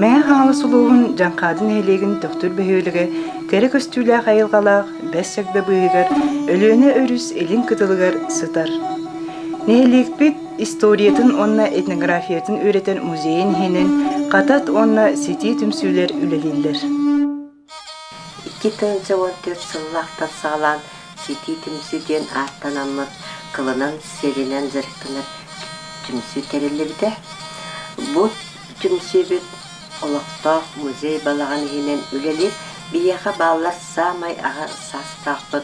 Мәңе халы сулуғын жанқадын әлегін доктор бөхөлігі кәрі көстүлі қайылғалақ, бәс сәкді бұйығыр, өліөне өріс елін күтілігір сытар. Нәхелікпет историятын онна этнографиятын өретен музейін хенен, қатат онна сети түмсүлер үлелелер. 2014 сыллақтан сағалан сети түмсүден аттанамыд, қылынан селенен зіркінір түмсү тәрелі біде. Бұл түмсү біт олықтақ музей балаған хенен үлелер, бияға баллар самай аға састақпыд.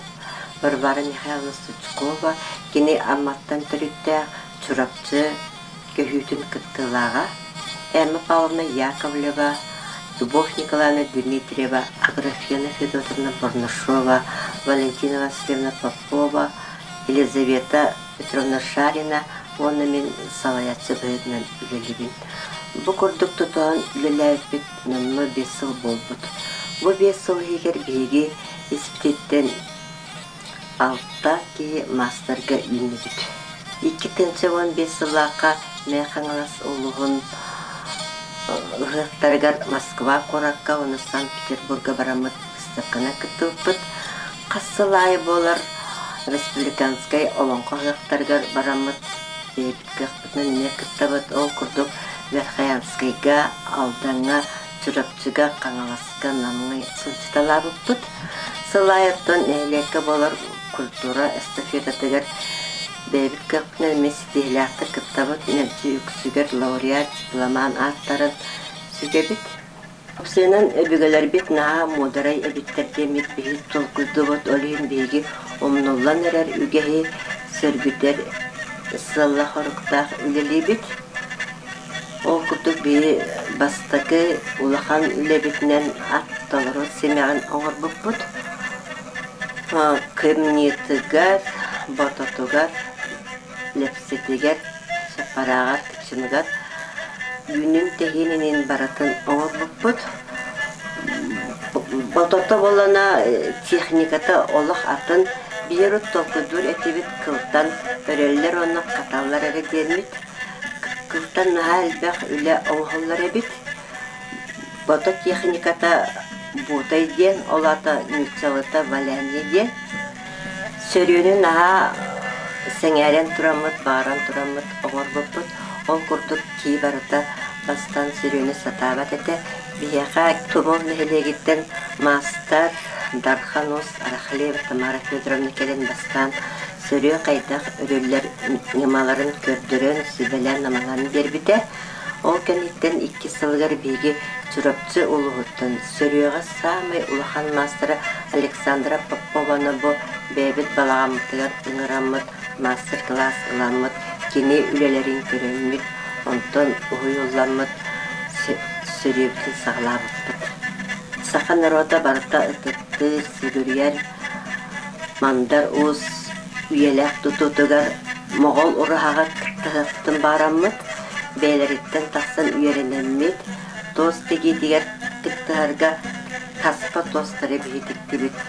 Барбара Михайловна Сучкова, кені амматтан түрітті чурапчы көхютін кыттылаға, Эмма Павловна Яковлева, Любовь Николаевна Дмитриева, Аграфена Федотовна Борнушова, Валентина Васильевна Попова, Елизавета Петровна Шарина, оны мен салаятсы бөйдінен үлелебін. Бұл күрдік тұтуан үлеләйіппет нұмы 5 сыл болбыд. Бұл 5 сыл егер бейге испитеттен алтта ки мастерга үйнігіт. 2-15 сылақа мәқаңалас олығын ұғықтарғар Москва қораққа, оны Санкт-Петербурга барамыд ұстықына күттілпіт. Қасылай болар республиканскай олонқа ұғықтарғар барамыд бейбіткіқпітінің не күттабыт ол күрдік Верхаянскайға, алдаңа, чурапчыға, қаңаласқа намыңай сылчыталабыппыт. Сылайыртын әйлекі болар культура эстафетатыгар бейбіткіқпітінің месетейліақты күттабыт нәбжі үксігер лауреат дипломан аттарын сүгебіт. Сенен өбігілер бет наға модарай әбіттердемет бейт толкүлді бот олейін бейгі омнуллан әрер үгеғи сөргітер сылла қорықтақ үлелей бет. Ол күрдік бейі бастықы улахан үлебетінен атталыры семяғын оңыр бұппыд. Кымнетігер, бататығар, лепсетігер, шапарағар, тікшінігер, үйнін тегенінен баратын оңыр бұппыд. Бататы болана техниката олық атын бейірут толқыдыр әтебет қылтан өрелер оны қаталар әрі дермет. Кылтан әлбәқ үлі оңғылар әбет. Бата техниката бұтай ден, олата нүксалыта валяне ден. Сөрені наға сәңәрен тұрамыд, бағаран тұрамыд, оңыр бұппыд. Ол күрдік кей барыта бастан сөрені сатабат әті. Бияға тұмыл нәхелегеттен мастар Дарханус Арахлеев Тамара Федоровна келен бастан сөрі қайдақ өрелер немаларын көрдірін, сүбелер намаларын бербіде. Ол кәнеттен 2 сылғар бейге чурапчы ұлығыттын. Сөріға самай ұлахан мастары Александра Попованы бұл бәйбіт балағамытығар ұңырамыд, мастер-класс ұламыд, кене үлелерін көрінмет, онтон ұғыйылламыд, сөребін сағылабыппыд. Сақан народа барыта ұтытты, сүгірер, мандар ұз, үйелек тұтутығар моғол ұрығаға күттіғықтың барамыд, бәйлереттен тақсан үйеренеммет, тоз тегедегер күттіғарға таспа тостары бейдікті бет.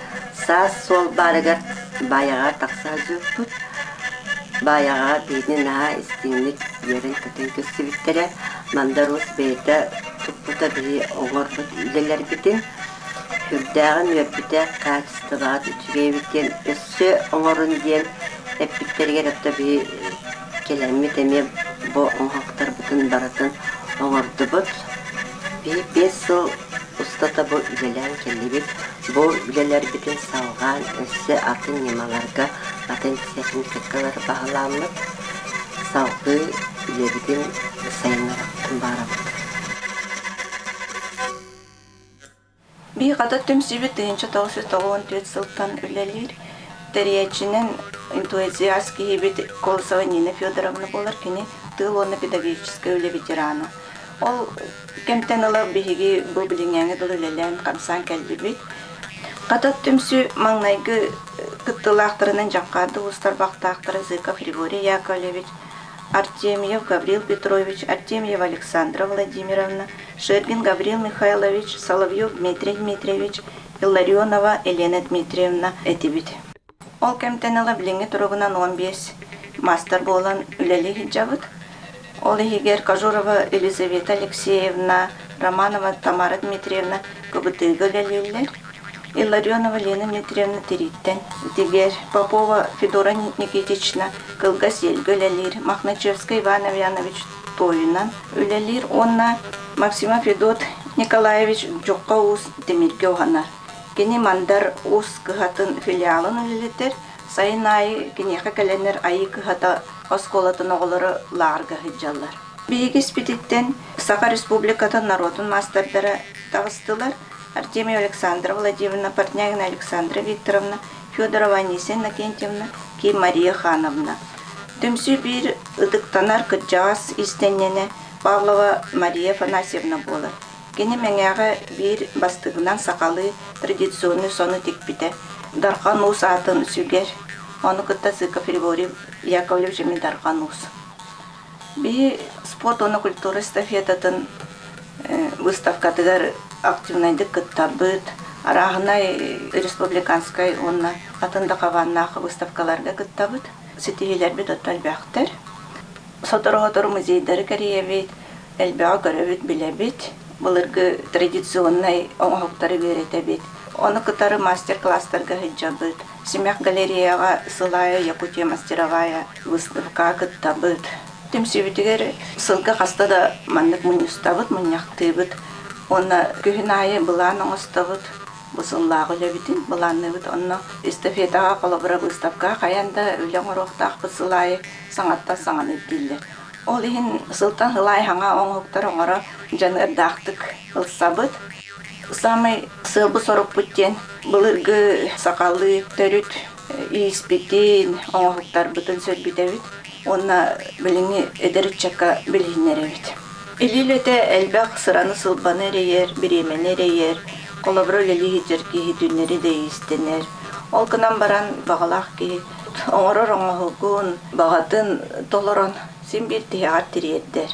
Саз сол барығар баяға тақса жүппіт, баяға бейден аға істеңлік үйерен күтін көсі біттері, мандар ұз бейді тұппыта бей оңырбыт үйлелер бітін, Хүрдәғын өрбіті қағысты бағыт үтіге біткен өссі оңырын ден әппіттерге рәпті бей келәмет әме бұл оңғақтар бұтын баратын оңырды бұт. Бей 5 сыл ұстата бұл үлелән келі бет. Бұл үлелер бітін салған өссі атын немаларға атын техникалары бағыламыд. Салғы үле бітін сайынарақтың барамыд. Би қадат түмсібі 1994 сылтан үлелер. Тәриячінің энтузиастский ебет Колосова Нина Федоровна болар кені тыл оны педагогическая үле ветерана. Ол кемтен ылы бейге бұл біліңәңі дұл үлелән қамсан кәлбі бет. Қадат түмсі маңнайғы күттілақтырынан жаңқады ұстар бақтақтыры Зыков Григорий Яковлевич, Артемьев Гаврил Петрович, Артемьев Александра Владимировна, Шергин Гаврил Михайлович, Соловьев Дмитрий Дмитриевич, Илларионова Елена Дмитриевна этибит. Ол кемтенела билинге тургунан 15 мастер болан үлели хиджабыт. Ол егер Кажурова Елизавета Алексеевна, Романова Тамара Дмитриевна Кобытыга лелелер. Илларионова Лена Дмитриевна Териттен. Тигер Попова Федора Никитична Кылгас Елгөлелер. Махначевский Иван Иванович Тойынан үлелер. Онна Максима Федот Николаевич Джокка Ус Демирге Оханар. Кені мандар Ус кыхатын филиалын үлелетер. Сайын айы кенеха кәленер айы кыхата осколатын оғылары лағырға хиджалар. Бейгі спидиттен Саха Республикатын народын мастардары тағыстылар. Артемия Александра Владимировна, Портнягина Александра Викторовна, Федорова Анисия Накентьевна, Ки Мария Хановна. Түмсі бір ұдықтанар күджағас истеннені Павлова Мария Фанасьевна болар. Кені мәңәға бір бастығынан сақалы традиционный соны текпіді. Дархан Ус атын сүгер. Оны күтті Зыков Григорий Яковлевич мен Дархан Ус. Би спорт оны культура эстафетатын выставкатыгар активнайды кыттабыт. Арағынай республиканскай онна атында қаваннағы выставкаларға кыттабыт. Сетигелер бит оттал бәқтер. Сотор музейдері кәриебет, әлбәға көребет білебет. Бұлырғы традиционный оңғықтары беретебет. Оны кытары мастер-класстарға хиджабыт. Семях галереяға сылая Якутия мастеровая выставка кыттабыт. Темсебетігер сылға қастада маннық мұныстабыт, мұнияқтыбыт. Оны күйін айы бұлан оңыстабыт. Бұсыллағы ләбітін бұланныбыт. Оны эстафетаға қолабыра выставка қаянда өлен ұрықтақ бұсылайы саңатта саңан өттілдер. Ол ең сылтан хылай хаңа оңықтар оңыра жанырдақтық ылсабыт. Самый сылбы сорып бүттен бұлырғы сақалы төріт иіспеттен оңықтар бұтын сөлбітәвіт. Онна біліңі эдерітчакка білігінеревіт. Илілеті әлбәқ сыраны сылбаны рейер, біремені рейер, қолабыры лелі хиджерки дүннері де истенер. Ол кынан баран бағалақ ки, оңырыр оңығын, бағатын толырын, сен бір тияғар тиреддер.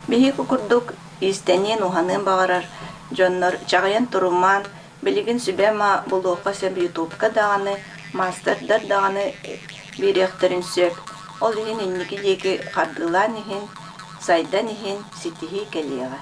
Бейі күкірдік истенен ұғанын бағарар, жоннар чағайын тұруман, білігін сүбәма бұл оққа сәбі ютубка дағаны, мастердар дағаны бір ектірін сөп. Ол ең еннекі декі қардылан ехін, сайдан ехін, сетихи кәлеға.